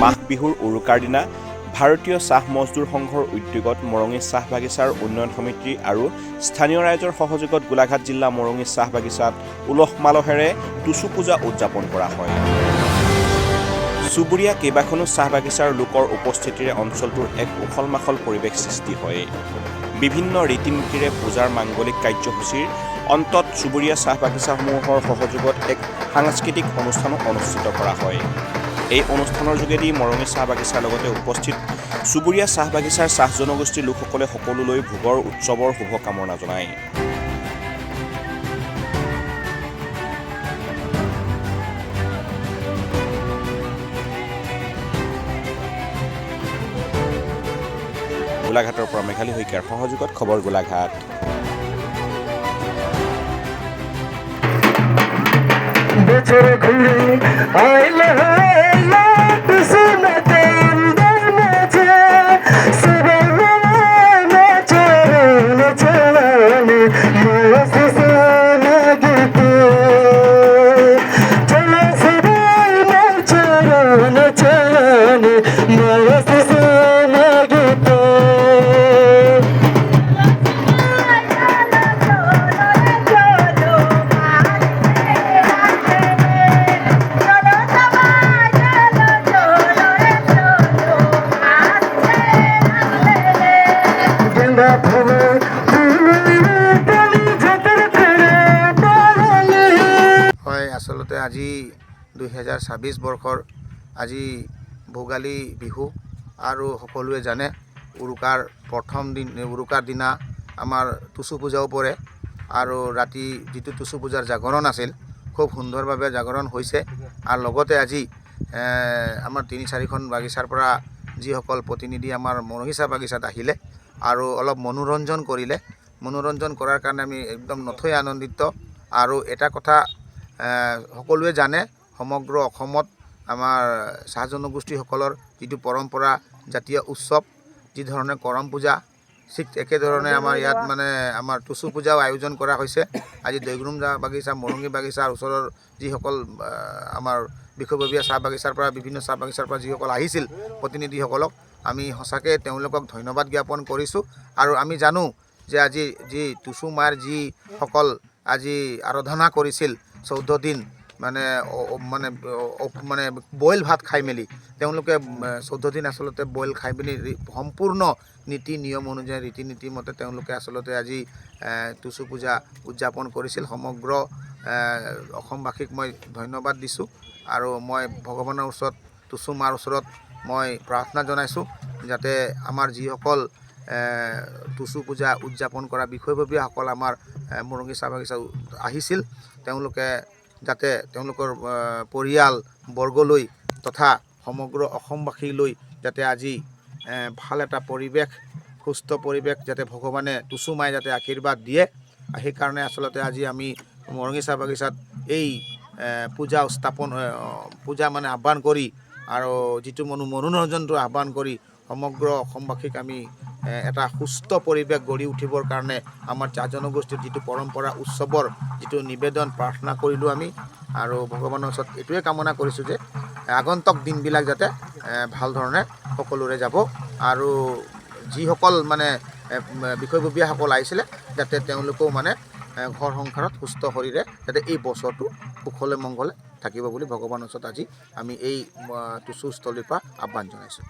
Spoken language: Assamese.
মাঘ বিহুৰ উৰুকাৰ দিনা ভাৰতীয় চাহ মজদুৰ সংঘৰ উদ্যোগত মৰঙী চাহ বাগিচাৰ উন্নয়ন সমিতি আৰু স্থানীয় ৰাইজৰ সহযোগত গোলাঘাট জিলা মৰঙী চাহ বাগিচাত উলহ মালহেৰে টুচু পূজা উদযাপন কৰা হয়। চুবুৰীয়া কেইবাখনো চাহ বাগিচাৰ লোকৰ উপস্থিতিৰে অঞ্চলটোৰ এক উখল মাখল পৰিৱেশ সৃষ্টি হয়। বিভিন্ন ৰীতি নীতিৰে পূজাৰ মাংগলিক কাৰ্যসূচীৰ অন্তত চুবুৰীয়া চাহ বাগিচাসমূহৰ সহযোগত এক সাংস্কৃতিক অনুষ্ঠানো অনুষ্ঠিত কৰা হয়। এই অনুষ্ঠানৰ যোগেদি মৰঙী চাহ বাগিচাৰ লগতে উপস্থিত চুবুৰীয়া চাহ বাগিচাৰ চাহ জনগোষ্ঠীৰ লোকসকলে সকলোলৈ ভোগৰ উৎসৱৰ শুভকামনা জনায়। গোলাঘাটৰ পৰা মেঘালী শইকীয়াৰ সহযোগত খবৰ গোলাঘাট। আচলতে আজি 2026 বৰ্ষৰ আজি ভোগালী বিহু আৰু সকলোৱে জানে উৰুকাৰ দিনা আমাৰ টুচু পূজাও পৰে আৰু ৰাতি যিটো টুচু পূজাৰ জাগৰণ আছিল খুব সুন্দৰভাৱে জাগৰণ হৈছে। আৰু লগতে আজি আমাৰ 3-4খন বাগিচাৰ পৰা যিসকল প্ৰতিনিধি আমাৰ মৰঙী চাহ বাগিচাত আহিলে আৰু অলপ মনোৰঞ্জন কৰিলে, মনোৰঞ্জন কৰাৰ কাৰণে আমি একদম নথৈ আনন্দিত। আৰু এটা কথা সকলোৱে জানে সমগ্ৰ অসমত আমাৰ চাহ জনগোষ্ঠীসকলৰ যিটো পৰম্পৰা জাতীয় উৎসৱ যি ধৰণে কৰম পূজা, ঠিক একেধৰণে আমাৰ ইয়াত মানে আমাৰ টুচু পূজাও আয়োজন কৰা হৈছে। আজি দৈগুৰুম বাগিচা মৰঙী বাগিচাৰ ওচৰৰ যিসকল আমাৰ বিষয়ববীয়া চাহ বাগিচাৰ পৰা বিভিন্ন চাহ বাগিচাৰ পৰা যিসকল আহিছিল প্ৰতিনিধিসকলক আমি সঁচাকৈ তেওঁলোকক ধন্যবাদ জ্ঞাপন কৰিছোঁ। আৰু আমি জানো যে আজি যি টুচু মাৰ যিসকল আজি আৰাধনা কৰিছিল 14 দিন মানে বইল ভাত খাই মেলি তেওঁলোকে 14 দিন আচলতে বইল খাই মেলি সম্পূৰ্ণ নীতি নিয়ম অনুযায়ী ৰীতি নীতি মতে তেওঁলোকে আচলতে আজি টুচু পূজা উদযাপন কৰিছিল। সমগ্ৰ অসমবাসীক মই ধন্যবাদ দিছোঁ আৰু মই ভগৱানৰ ওচৰত টুচু মাৰ ওচৰত মই প্ৰাৰ্থনা জনাইছোঁ যাতে আমাৰ যিসকল টুচু পূজা উদযাপন কৰা বিষয়ববীয়াসকল আমাৰ মৰঙী চাহ বাগিচা আহিছিল তেওঁলোকে যাতে তেওঁলোকৰ পৰিয়াল বৰ্গলৈ তথা সমগ্ৰ অসমবাসীলৈ যাতে আজি ভাল এটা পৰিৱেশ, সুস্থ পৰিৱেশ যাতে ভগৱানে টুচু মাই যাতে আশীৰ্বাদ দিয়ে, সেইকাৰণে আচলতে আজি আমি মৰঙী চাহ বাগিচাত এই পূজা মানে আহ্বান কৰি আৰু যিটো মনোৰঞ্জনটো আহ্বান কৰি সমগ্ৰ অসমবাসীক আমি এটা সুস্থ পৰিৱেশ গঢ়ি উঠিবৰ কাৰণে আমাৰ চাহ জনগোষ্ঠীৰ যিটো পৰম্পৰা উৎসৱৰ যিটো নিবেদন প্ৰাৰ্থনা কৰিলোঁ আমি। আৰু ভগৱানৰ ওচৰত এইটোৱে কামনা কৰিছোঁ যে আগন্তুক দিনবিলাক যাতে ভাল ধৰণে সকলোৰে যাব আৰু যিসকল মানে বিষয়ববীয়াসকল আহিছিলে যাতে তেওঁলোকেও মানে ঘৰ সংসাৰত সুস্থ শৰীৰে যাতে এই বছৰটো কুশলে মংগলে থাকিব বুলি ভগৱানৰ ওচৰত আজি আমি এই টুচুস্থলীৰ পৰা আহ্বান জনাইছোঁ।